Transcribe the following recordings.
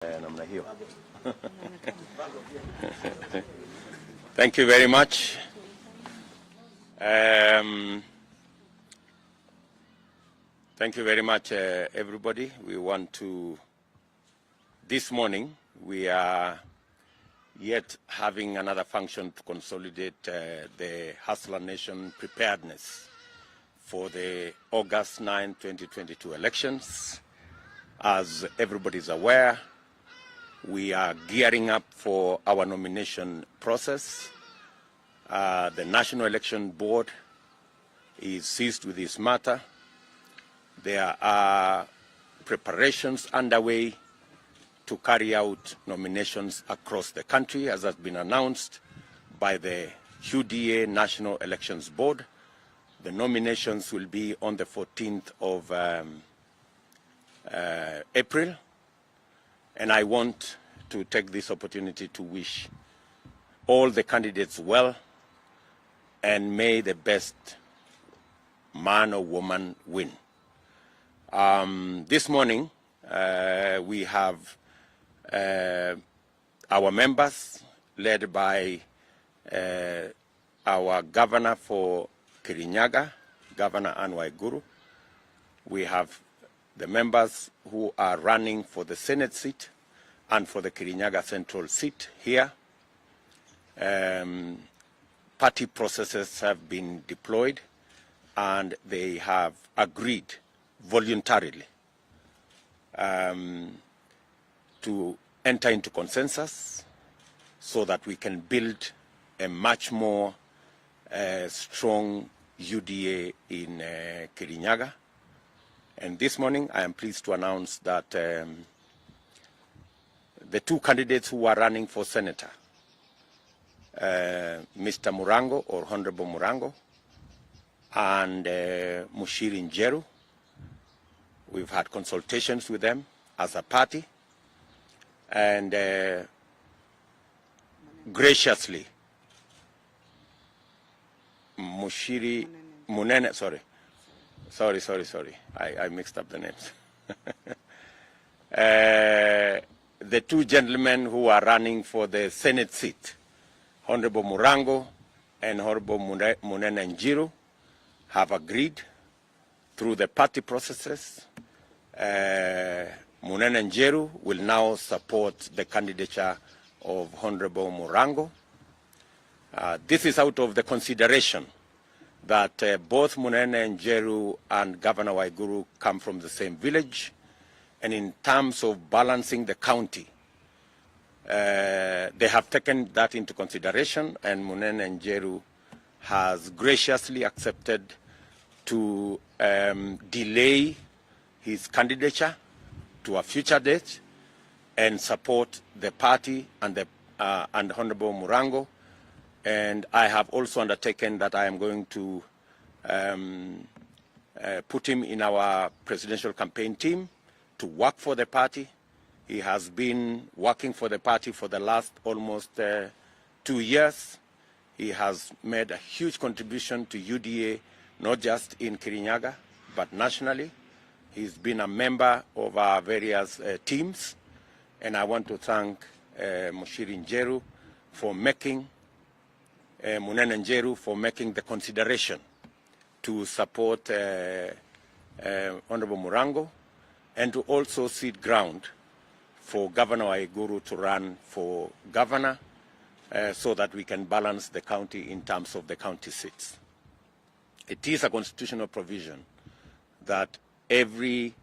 Namna hiyo. Thank you very much. Thank you very much, everybody. We want to, this morning, we are yet having another function to consolidate the Hustler Nation preparedness for the August 9, 2022 elections. As everybody is aware, we are gearing up for our nomination process. The National Election Board is seized with this matter. There are preparations underway to carry out nominations across the country, as has been announced by the UDA National Elections Board. The nominations will be on the 14th of April. And I want to take this opportunity to wish all the candidates well, and may the best man or woman win. This morning, we have our members led by our governor for Kirinyaga, Governor Anne Waiguru. We have the members who are running for the Senate seat and for the Kirinyaga Central seat here. Party processes have been deployed, and they have agreed voluntarily to enter into consensus so that we can build a much more strong UDA in Kirinyaga. And this morning, I am pleased to announce that the two candidates who are running for senator, Mr. Murango, or Honorable Murango, and Mushiri Njeru, we've had consultations with them as a party, and graciously, Mushiri Munene, sorry, I mixed up the names. The two gentlemen who are running for the Senate seat, Honorable Murango and Honorable Munene Njiru, have agreed through the party processes. Munene Njiru will now support the candidature of Honorable Murango. This is out of the consideration that both Munene Njeru and Governor Waiguru come from the same village, and in terms of balancing the county, they have taken that into consideration, and Munene Njeru has graciously accepted to delay his candidature to a future date and support the party and Honorable Murango. And I have also undertaken that I am going to put him in our presidential campaign team to work for the party. He has been working for the party for the last almost 2 years. He has made a huge contribution to UDA, not just in Kirinyaga, but nationally. He's been a member of our various teams. And I want to thank Mushiri Njeru for making Munene Njeru for making the consideration to support Honorable Murango, and to also cede ground for Governor Waiguru to run for governor, so that we can balance the county in terms of the county seats. It is a constitutional provision that every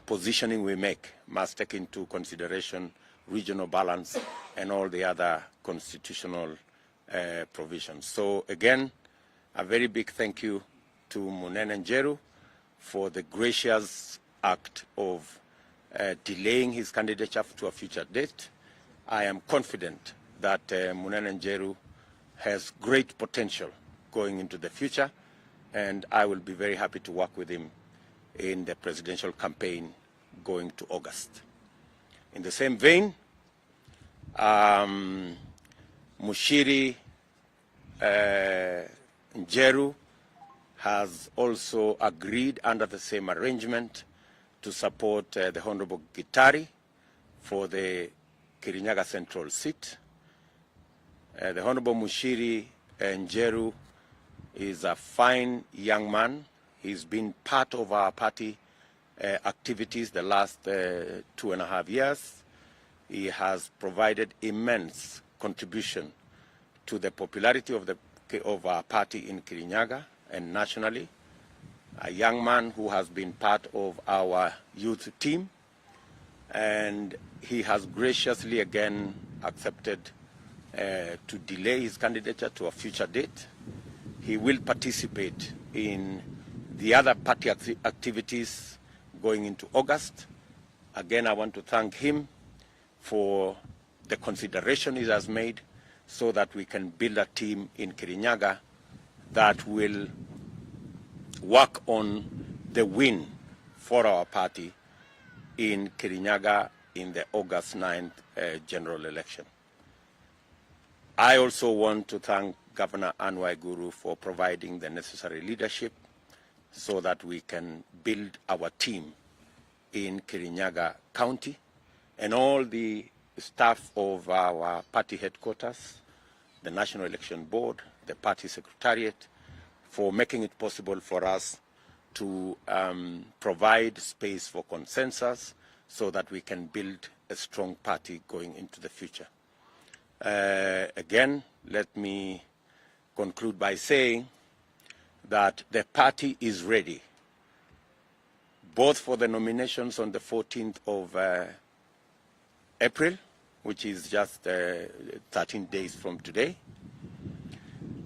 positioning we make must take into consideration regional balance and all the other constitutional provisions. So again, a very big thank you to Munene Njeru for the gracious act of delaying his candidature to a future date. I am confident that Munene Njeru has great potential going into the future, and I will be very happy to work with him in the presidential campaign going to August. In the same vein, Mushiri Njeru has also agreed under the same arrangement to support the Honorable Gitari for the Kirinyaga Central seat. The Honorable Mushiri Njeru is a fine young man. He's been part of our party activities the last 2.5 years. He has provided immense contribution to the popularity of our party in Kirinyaga and nationally. A young man who has been part of our youth team, and he has graciously again accepted to delay his candidature to a future date. He will participate in the other party activities going into August. Again, I want to thank him for the consideration he has made so that we can build a team in Kirinyaga that will work on the win for our party in Kirinyaga in the August 9th general election. I also want to thank Governor Anne Waiguru for providing the necessary leadership so that we can build our team in Kirinyaga County, and all the staff of our party headquarters, the National Election Board, the party secretariat, for making it possible for us to provide space for consensus so that we can build a strong party going into the future. Again, let me conclude by saying that the party is ready, both for the nominations on the 14th of April, which is just 13 days from today.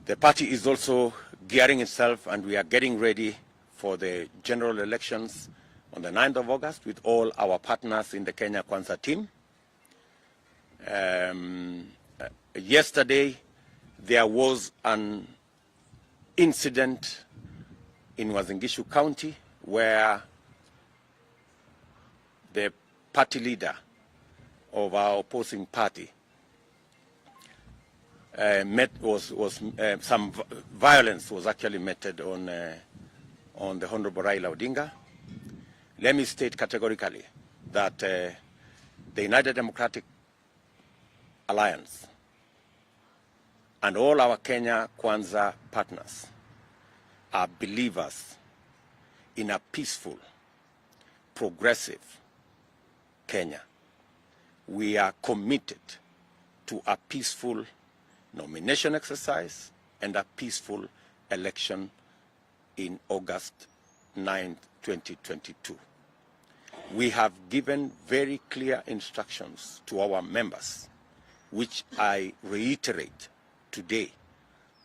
The party is also gearing itself, and we are getting ready for the general elections on the 9th of August with all our partners in the Kenya Kwanza team. Yesterday, there was an incident in Uasin Gishu County where the party leader of our opposing party some violence was actually meted on the Honorable Raila Odinga. Let me state categorically that the United Democratic Alliance and all our Kenya Kwanza partners are believers in a peaceful, progressive Kenya. We are committed to a peaceful nomination exercise and a peaceful election in August 9, 2022. We have given very clear instructions to our members, which I reiterate today,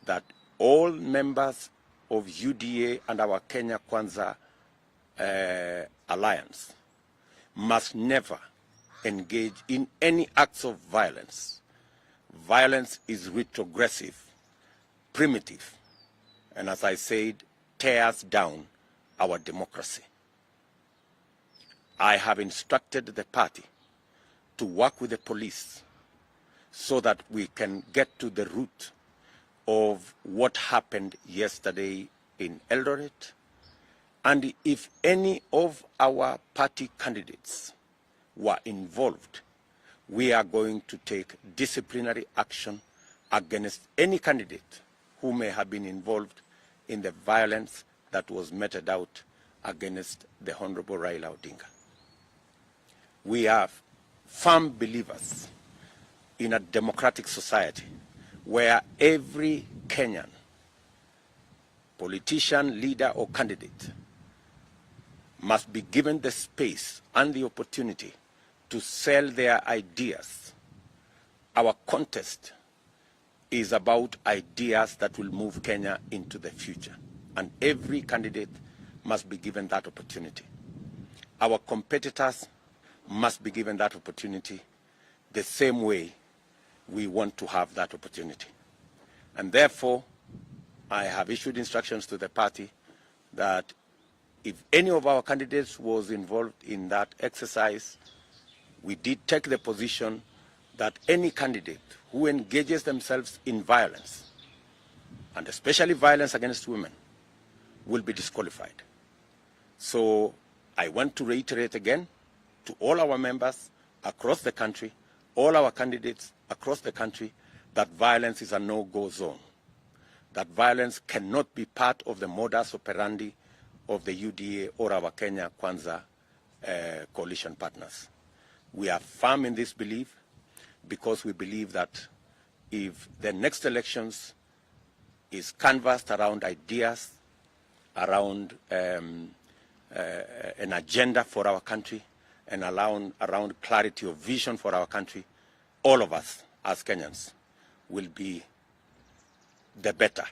that all members of UDA and our Kenya Kwanza alliance must never engage in any acts of violence. Violence is retrogressive, primitive, and as I said, tears down our democracy. I have instructed the party to work with the police so that we can get to the root of what happened yesterday in Eldoret, and if any of our party candidates were involved, we are going to take disciplinary action against any candidate who may have been involved in the violence that was meted out against the Honorable Raila Odinga. We are firm believers in a democratic society where every Kenyan politician, leader, or candidate must be given the space and the opportunity to sell their ideas. Our contest is about ideas that will move Kenya into the future, and every candidate must be given that opportunity. Our competitors must be given that opportunity the same way we want to have that opportunity. And therefore, I have issued instructions to the party that if any of our candidates was involved in that exercise, we did take the position that any candidate who engages themselves in violence, and especially violence against women, will be disqualified. So I want to reiterate again to all our members across the country, all our candidates across the country, that violence is a no-go zone, that violence cannot be part of the modus operandi of the UDA or our Kenya Kwanza coalition partners. We are firm in this belief because we believe that if the next elections is canvassed around ideas, around an agenda for our country, and around clarity of vision for our country, all of us as Kenyans will be the better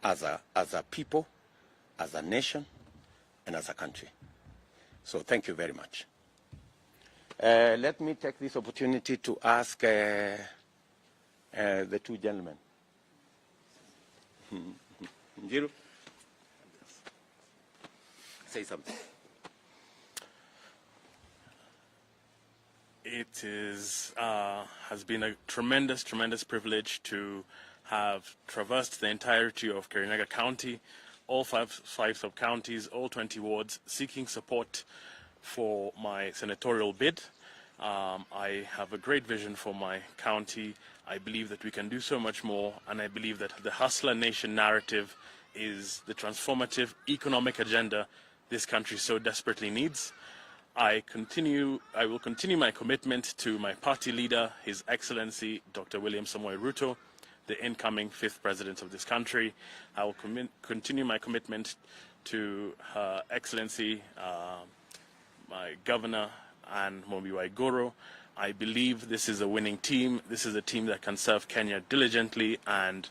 as a people, as a nation, and as a country. So thank you very much. Let me take this opportunity to ask the two gentlemen. Njiru, say something. It has been a tremendous privilege to have traversed the entirety of Kirinyaga County, all five sub-counties, all 20 wards, seeking support for my senatorial bid. I have a great vision for my county. I believe that we can do so much more, and I believe that the Hustler Nation narrative is the transformative economic agenda this country so desperately needs. I will continue my commitment to my party leader, His Excellency Dr. William Ruto, the incoming 5th president of this country. I will continue my commitment to Her Excellency, my governor, and Mobi Waiguru. I believe this is a winning team. This is a team that can serve Kenya diligently and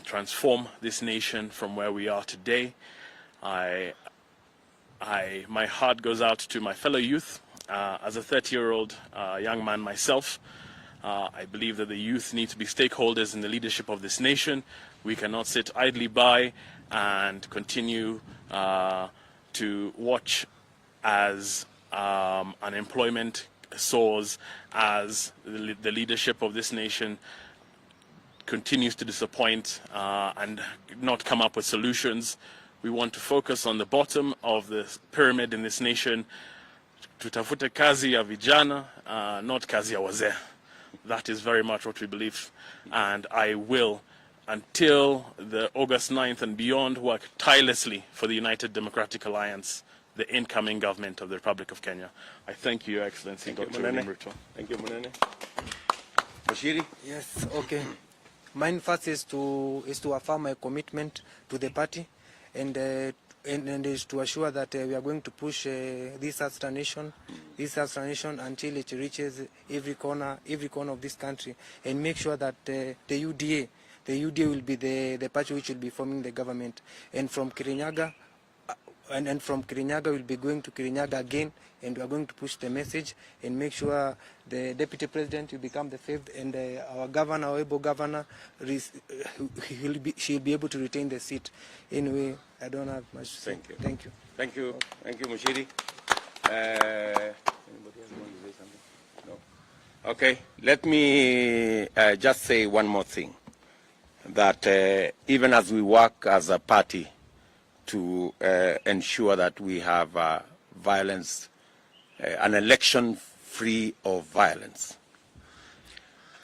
transform this nation from where we are today. My heart goes out to my fellow youth. As a 30-year-old young man myself, I believe that the youth need to be stakeholders in the leadership of this nation. We cannot sit idly by and continue to watch as unemployment soars, as the leadership of this nation continues to disappoint and not come up with solutions. We want to focus on the bottom of the pyramid in this nation. Tutafute kazi ya vijana, not kazi ya wazee. That is very much what we believe. And I will, until the August 9th and beyond, work tirelessly for the United Democratic Alliance, the incoming government of the Republic of Kenya. I thank you, Your Excellency, Dr. William Ruto. Thank you, Munene. Bashiri? Yes, okay. Mine first is to affirm my commitment to the party, and is to assure that we are going to push this Hustler Nation until it reaches every corner of this country, and make sure that the UDA will be the party which will be forming the government. And from Kirinyaga, from Kirinyaga we'll be going to Kirinyaga again, and we are going to push the message and make sure the deputy president will become the 5th, and our governor, our able governor, she'll be able to retain the seat. Anyway, I don't have much to say. Thank you. Thank you. Thank you, Mushiri. Anybody else want to say something? No. Okay. Let me just say one more thing. That even as we work as a party to ensure that we have violence, an election free of violence,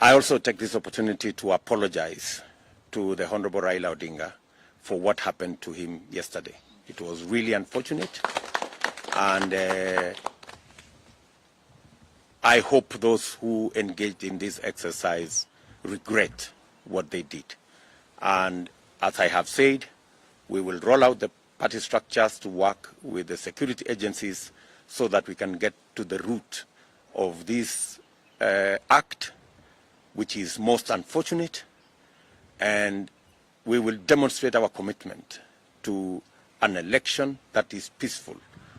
I also take this opportunity to apologize to the Honorable Raila Odinga for what happened to him yesterday. It was really unfortunate, and I hope those who engaged in this exercise regret what they did. And as I have said, we will roll out the party structures to work with the security agencies so that we can get to the root of this act, which is most unfortunate, and we will demonstrate our commitment to an election that is peaceful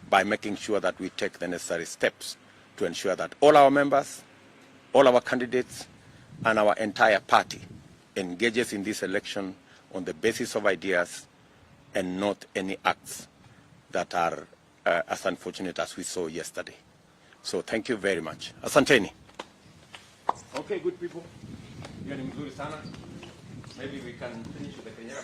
by making sure that we take the necessary steps to ensure that all our members, all our candidates, and our entire party engages in this election on the basis of ideas and not any acts that are as unfortunate as we saw yesterday. So thank you very much. Asanteni. Okay, good people. Maybe we can finish with the Kenya.